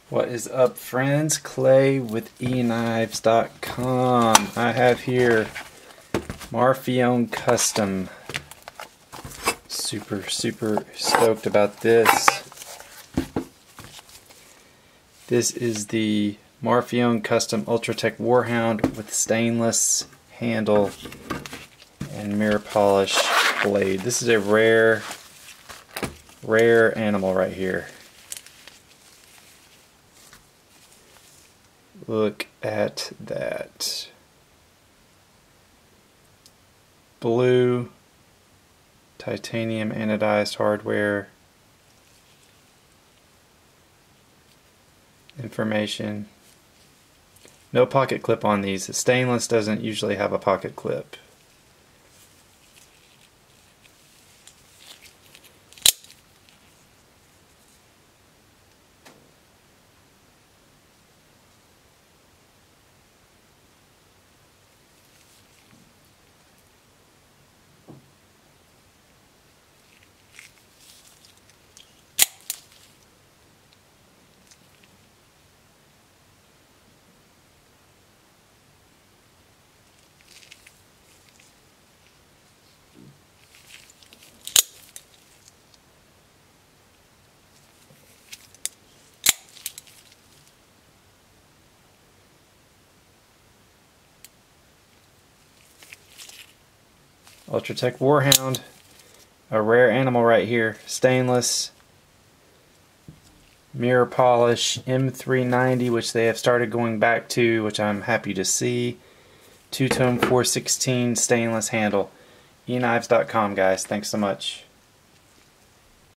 What is up, friends? Clay with EKNIVES.com. I have here Marfione Custom. Super stoked about this. This is the Marfione Custom Ultratech Warhound with stainless handle and mirror polish blade. This is a rare animal right here. Look at that. Blue titanium anodized hardware. Information. No pocket clip on these. The stainless doesn't usually have a pocket clip. Ultratech Warhound, a rare animal right here, stainless, mirror polish, M390, which they have started going back to, which I'm happy to see, two-tone 416 stainless handle. EKNIVES.com, guys. Thanks so much.